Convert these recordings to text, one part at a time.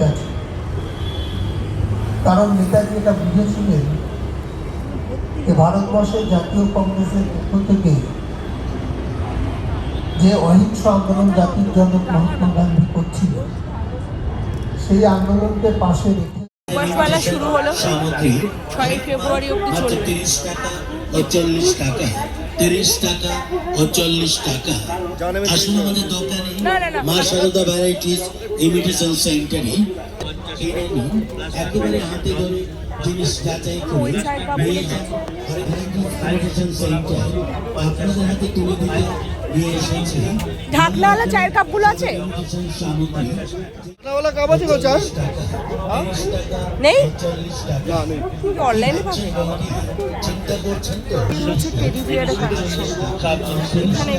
আছে, কারণ নেতাজি এটা বুঝেছিলেন যে ভারতবর্ষের জাতীয় কংগ্রেসের পক্ষ থেকে যে অহিংস আন্দোলন জাতির জনক মহাত্মা গান্ধী করছিল, সেই আন্দোলনকে পাশে রেখে মেলা শুরু হলো 6 ফেব্রুয়ারি অবধি চলবে। 30 টাকা ও 40 টাকা, 30 টাকা ও 40 টাকা। আসুন আমাদের দোকানে মা সারদা ভ্যারাইটিস ইমিটেশন সেন্টারে একেবারে হাতে ধরে জিনিস যাচাই করে ইমিটেশন সেন্টার আপনাদের হাতে তুলে দিতে নিয়ে এসেছে। ঢাকনাওয়ালা চায়ের কাপগুলো আছে? ঢাকনাওয়ালা কাপ আছে গো চা? নেই? না নেই। অনলাইনে পাবে? হচ্ছে টেডি বিয়ারের কালেকশন। এখানে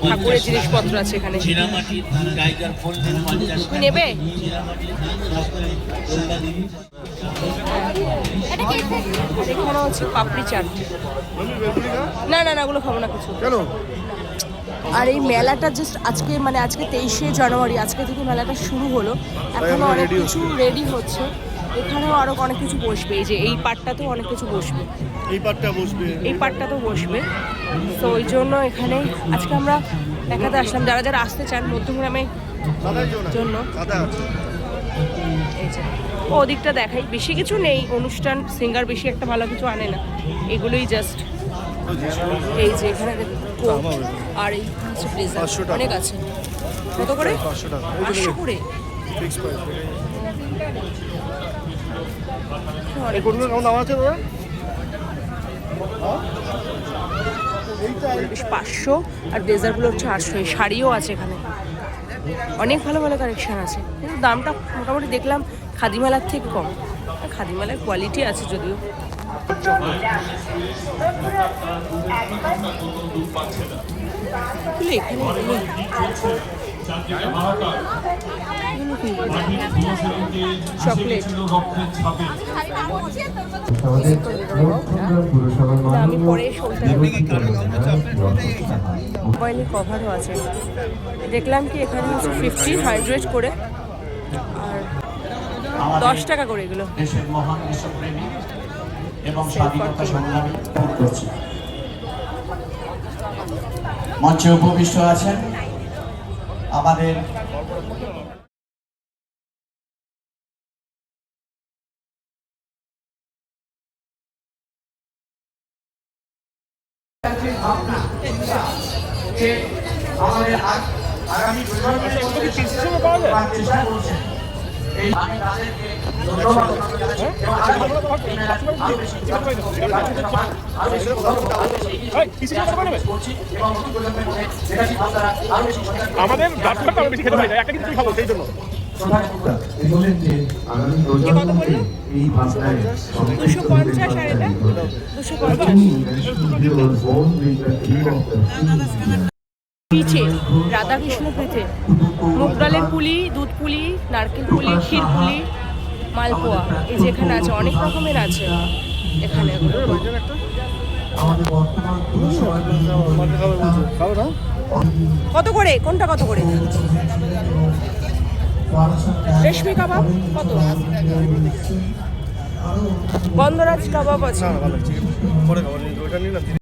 ঠাকুরের জিনিসপত্র আছে এখানে। তুমি নেবে? এখানে হচ্ছে পাপড়ি চাট। না না না, ওগুলো খাবো না কিছু। কেন? আর এই মেলাটা জাস্ট আজকে, মানে আজকে 23শে জানুয়ারি, আজকে থেকে মেলাটা শুরু হলো। এখনো অনেক কিছু রেডি হচ্ছে। এখানেও আরো অনেক কিছু বসবে, এই যে এই পার্টটাতেও অনেক কিছু বসবে, এই পার্টটা বসবে, এই পার্টটাতেও বসবে। তো ওই জন্য এখানে আজকে আমরা দেখাতে আসলাম, যারা যারা আসতে চান মধ্যমগ্রামের জন্য। এই যে ওদিকটা দেখাই, বেশি কিছু নেই অনুষ্ঠান, সিঙ্গার বেশি একটা ভালো কিছু আনে না, এগুলোই জাস্ট। এই যে এখানে আর এই হচ্ছে ব্লেজার, অনেক আছে। কত করে? 500 করে। বেশ 500, আর ব্লেজারগুলো হচ্ছে 800। শাড়িও আছে এখানে, অনেক ভালো ভালো কালেকশন আছে, কিন্তু দামটা মোটামুটি দেখলাম খাদিমেলার থেকে কম। খাদিমেলার কোয়ালিটি আছে যদিও। এখানে চকলেট আমি পরে মোবাইলে কভারও আছে। দেখলাম কি এখানে হচ্ছে 50, 100 করে, আর 10 টাকা করে এগুলো। মঞ্চে উপবিষ্ট আছেন আমাদের আগামী আমাদের ডাক্তারটা বেশি খেতে হয়, একটা কিছু খাবো সেই জন্য। বললেন যে আগামী প্রজন্মকে এই ভাবনায় 250 আর এটা 250 পিঠে, রাধাকৃষ্ণ পিঠে, মুগ ডালের পুলি, দুধ পুলি, নারকেল পুলি, ক্ষীর পুলি, মালপোয়া, এই যে এখানে আছে, অনেক রকমের আছে এখানে। কত করে? কোনটা কত করে? রেশমি কাবাব কত? গন্ধরাজ কাবাব আছে।